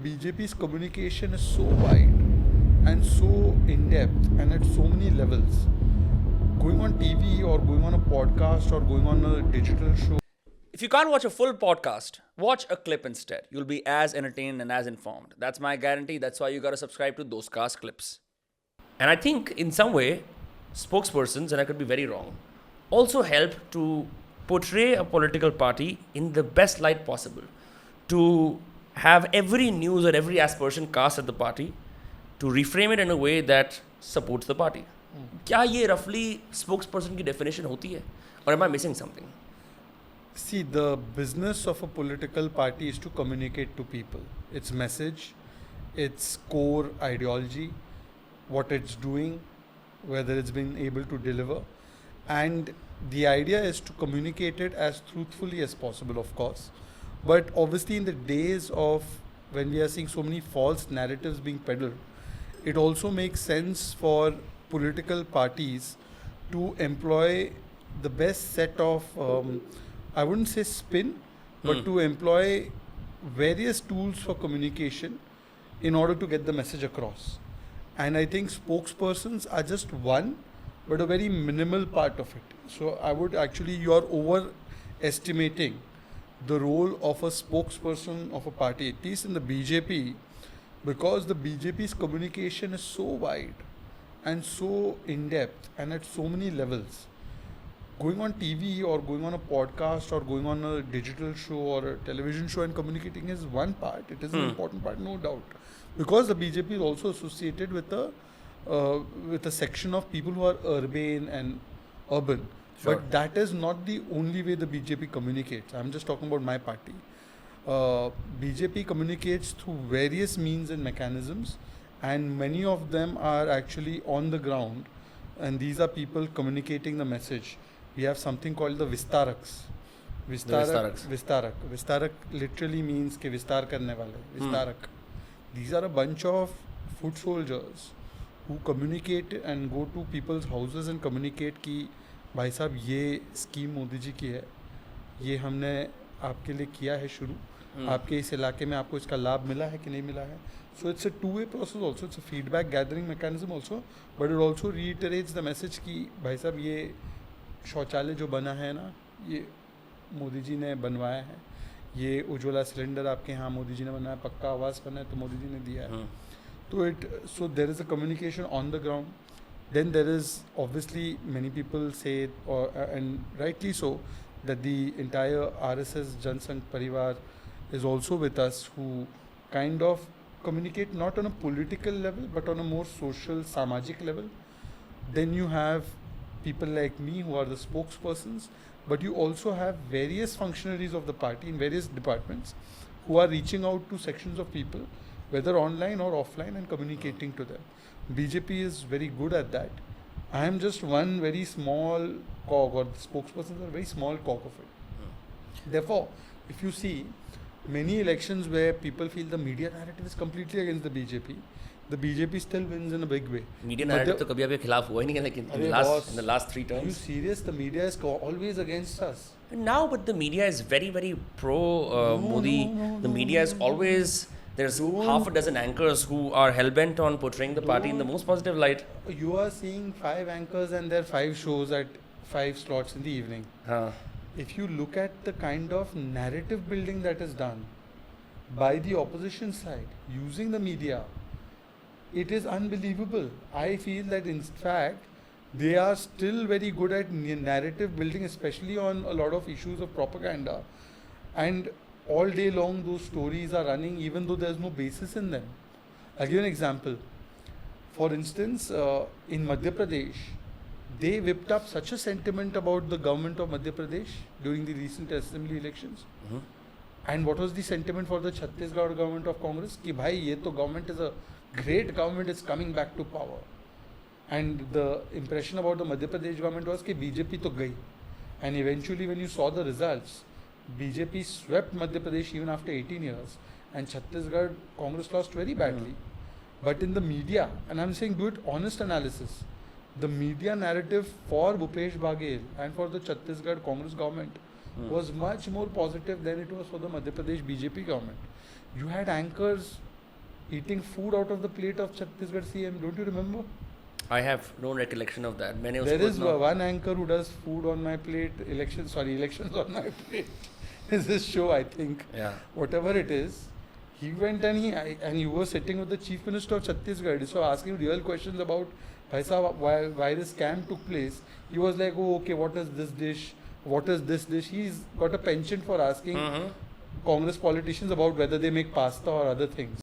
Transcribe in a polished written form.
BJP's communication is so wide and so in-depth and at so many levels. Going on TV or going on a podcast or going on a digital show. If you can't watch a full podcast, watch a clip instead. You'll be as entertained and as informed. That's my guarantee. That's why you gotta subscribe to Dostcast Clips. And I think in some way, spokespersons, and I could be very wrong, also help to portray a political party in the best light possible. To have every news or every aspersion cast at the party, to reframe it in a way that supports the party. क्या ये roughly spokesperson की definition होती है? Or am I missing something? See, the business of a political party is to communicate to people. Its message, its core ideology, what it's doing, whether it's been able to deliver. And the idea is to communicate it as truthfully as possible, of course. But obviously, in the days of when we are seeing so many false narratives being peddled, it also makes sense for political parties to employ the best set of, I wouldn't say spin, but to employ various tools for communication in order to get the message across. And I think spokespersons are just one, but a very minimal part of it. So I would actually, you are overestimating the role of a spokesperson of a party, at least in the BJP, because the BJP's communication is so wide and so in-depth and at so many levels. Going on TV or going on a podcast or going on a digital show or a television show and communicating is one part. It is an important part, no doubt. Because the BJP is also associated with a section of people who are urban and urban. Sure. But that is not the only way the BJP communicates. I'm just talking about my party. BJP communicates through various means and mechanisms, and many of them are actually on the ground, and these are people communicating the message. We have something called the Vistaraks. Vistarak literally means ke Vistar karne wale. Vistarak. These are a bunch of foot soldiers who communicate and go to people's houses and communicate ki भाई साहब ये scheme Modi ji की है, ये हमने आपके लिए किया है शुरू, आपके इस इलाके में आपको इसका लाभ मिला है कि नहीं मिला है. So it's a two-way process also. It's a feedback gathering mechanism also, but it also reiterates the message कि भाई साहब ये शौचालय जो बना है ना, ये मोदी जी ने बनवाया है, ये उज्ज्वला सिलेंडर आपके यहाँ मोदी जी ने बनाया, पक्का आवास बना है तो मोदी जी ने दिया है. So there is a communication on the ground. Then there is obviously many people say, and rightly so, that the entire RSS Jansangh Parivar is also with us, who kind of communicate not on a political level but on a more social, samajik level. Then you have people like me who are the spokespersons, but you also have various functionaries of the party in various departments who are reaching out to sections of people, whether online or offline, and communicating to them. BJP is very good at that. I am just one very small cog, or the spokespersons are a very small cog of it. Therefore, if you see many elections where people feel the media narrative is completely against the BJP still wins in a big way. Media narrative तो कभी आपके खिलाफ हुआ ही नहीं है, लेकिन in the last 3 terms. Are you serious? The media is always against us. Now, but the media is very, very pro Modi. The media is always, there's half a dozen anchors who are hell-bent on portraying the party in the most positive light. You are seeing 5 anchors and there are 5 shows at 5 slots in the evening. If you look at the kind of narrative building that is done by the opposition side using the media, it is unbelievable. I feel that in fact they are still very good at narrative building, especially on a lot of issues of propaganda, and all day long those stories are running even though there's no basis in them. I'll give you an example. For instance, in Madhya Pradesh, they whipped up such a sentiment about the government of Madhya Pradesh during the recent assembly elections. And what was the sentiment for the Chhattisgarh government of Congress? Ki bhai, ye to government is a great government, is coming back to power. And the impression about the Madhya Pradesh government was ki BJP to gayi. And eventually when you saw the results, BJP swept Madhya Pradesh even after 18 years, and Chhattisgarh Congress lost very badly. But in the media, and I'm saying do it honest analysis, the media narrative for Bhupesh Baghel and for the Chhattisgarh Congress government was much more positive than it was for the Madhya Pradesh BJP government. You had anchors eating food out of the plate of Chhattisgarh CM. Don't you remember? I have no recollection of that. Many There is one anchor who does food on my plate. Elections on my plate. Is this show, I think. Yeah. Whatever it is. He went and you were sitting with the Chief Minister of Chhattisgarh. So asking real questions about why this scam took place. He was like, oh, okay, what is this dish? What is this dish? He's got a penchant for asking Congress politicians about whether they make pasta or other things.